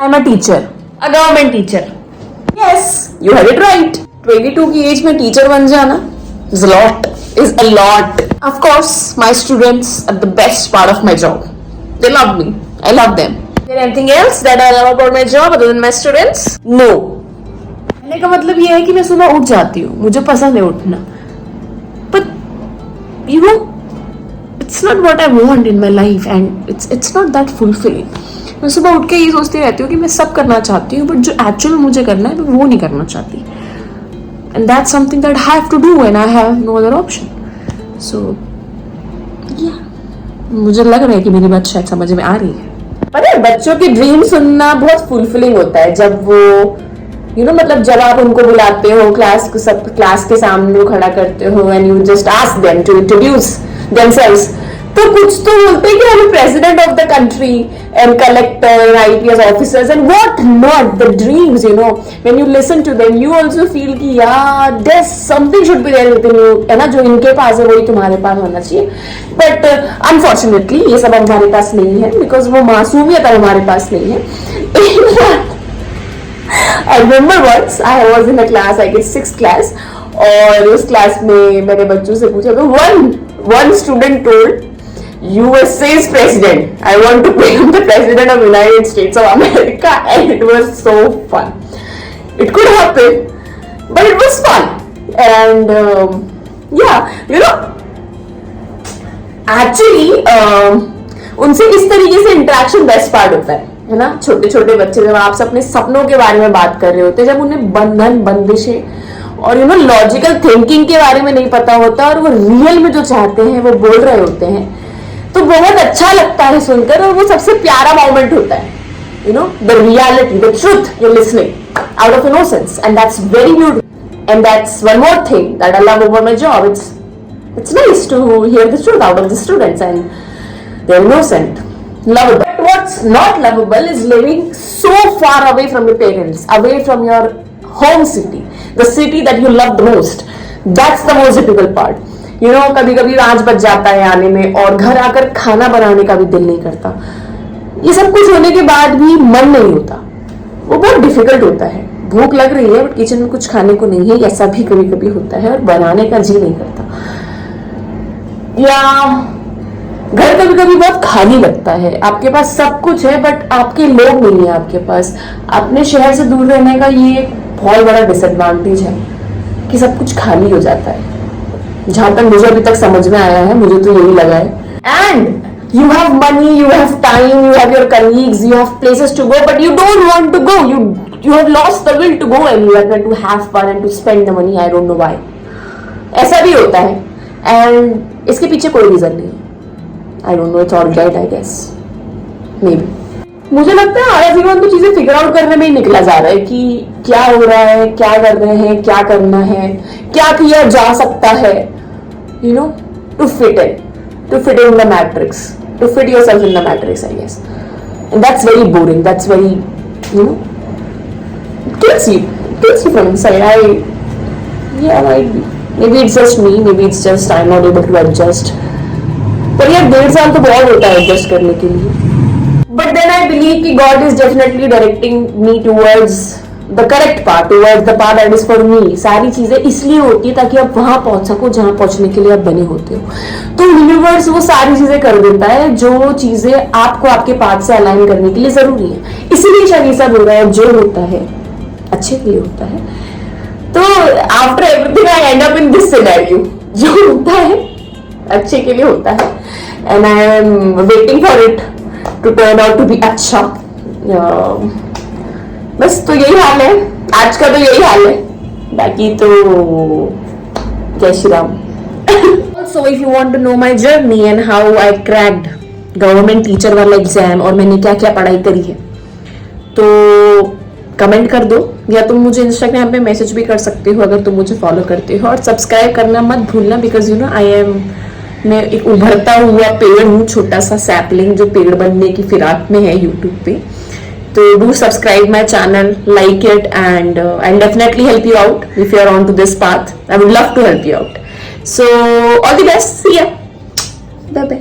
I am a teacher, a government teacher. Yes, you have it right. 22 की as में teacher बन जाना is a lot, is a lot. Of course, my students are the best part of my job. They love me. I love them. Is there anything else that I love about my job other than my students? No. कहने का मतलब ये है कि मैं सुबह उठ जाती हूँ, मुझे पसंद है उठना. But you know, it's not what I want in my life and it's not that fulfilling. मैं सुबह उठ के ये सोचती रहती हूँ कि मैं सब करना चाहती हूँ, बट जो एक्चुअल मुझे करना है मैं वो नहीं करना चाहती. And that's something that I have to do and I have no other option. So, yeah. मुझे लग रहा है कि मेरी बात शायद समझ में आ रही है. पर यार बच्चों की ड्रीम सुनना बहुत फुलफिलिंग होता है जब वो मतलब जब आप उनको बुलाते हो क्लास के सामने खड़ा करते हो and you just ask them to introduce themselves. तो कुछ तो बोलते हैं कि हम president of the country and collector IPS officers and what not the dreams. When you listen to them you also feel कि यार there something should be there with you, है ना, जो इनके पास है वही तुम्हारे पास होना चाहिए. बट अनफॉर्चुनेटली ये सब हमारे पास नहीं है बिकॉज वो मासूमियत हमारे पास नहीं है. I remember once I was in a class, I guess 6th class, और उस क्लास में मैंने बच्चों से पूछा तो one student told USA's president, I want to become the president of United States of America, and it was so fun. It could happen, but it was fun. And actually उनसे इस तरीके से इंटरेक्शन बेस्ट पार्ट होता है ना. छोटे छोटे बच्चे जब आपसे अपने सपनों के बारे में बात कर रहे होते हैं, जब उन्हें बंधन बंदिशें और लॉजिकल थिंकिंग के बारे में नहीं पता होता और वो रियल में जो चाहते हैं वो बोल रहे होते हैं, तो बहुत अच्छा लगता है सुनकर. और वो सबसे प्यारा मोमेंट होता है, the reality, the truth you listening out of innocence, and that's very beautiful. And that's one more thing that I love over my job. It's nice to hear the truth out of the students and they're innocent, lovable. But what's not lovable is living so far away from your parents, away from your home city, the city that you love the most. That's the most difficult part. कभी कभी 5 बज जाता है आने में और घर आकर खाना बनाने का भी दिल नहीं करता. ये सब कुछ होने के बाद भी मन नहीं होता, वो बहुत डिफिकल्ट होता है. भूख लग रही है बट किचन में कुछ खाने को नहीं है, ऐसा भी कभी कभी होता है और बनाने का जी नहीं करता. या घर कभी कभी बहुत खाली लगता है, आपके पास सब कुछ है बट आपके लोग नहीं है आपके पास. अपने शहर से दूर रहने का ये एक बहुत बड़ा डिसएडवांटेज है कि सब कुछ खाली हो जाता है. जहां तक मुझे अभी तक समझ में आया है, मुझे तो यही लगा है. And you have money, you have time, you have your colleagues, you have places to go, but you don't want to go. You have lost the will to go anywhere, to have fun and to spend the money. I don't know why. ऐसा भी होता है and इसके पीछे कोई reason नहीं. I don't know, it's all right, I guess. Maybe. मुझे लगता है आधा जीवन तो चीजें फिगर आउट करने में ही निकला जा रहा है कि क्या हो रहा है, क्या कर रहे हैं, क्या करना है, क्या किया जा सकता है, to fit in the matrix, to fit yourself in the matrix, I guess. And that's very boring. That's very, kills you from inside. Might be. Maybe it's just me. Maybe it's just I'm not able to adjust. पर यार 1.5 साल तो बहुत होता है adjust करने के लिए. बट देन आई बिलीव कि God is definitely directing me towards the correct part, towards the part that is for me. सारी चीजें इसलिए होती है ताकि आप वहां पहुंच सको जहां पहुंचने के लिए आप बने होते हो. तो यूनिवर्स वो सारी चीजें कर देता है जो चीजें आपको आपके पाथ से अलाइन करने के लिए जरूरी है. इसीलिए शायद ऐसा बोल रहा है जो होता है अच्छे के लिए होता है. तो after everything I end up in this scenario, जो होता है अच्छे के लिए होता है and I am waiting for it to turn out to be अच्छा. बस तो यही हाल है आज का, तो यही हाल है. बाकी तो जय Shri Ram. So if you want to know my journey and how I cracked government teacher वाला एग्जाम और मैंने क्या क्या पढ़ाई करी है, तो कमेंट कर दो या तुम मुझे इंस्टाग्राम पे मैसेज भी कर सकते हो अगर तुम मुझे फॉलो करते हो. और सब्सक्राइब करना मत भूलना बिकॉज मैं एक उभरता हुआ पेड़ हूँ, छोटा सा सैपलिंग जो पेड़ बनने की फिराक में है यूट्यूब पे. तो do subscribe my channel, like it and I definitely help you out if you are on to this path. I would love to help you out. So all the best. See ya. Bye bye.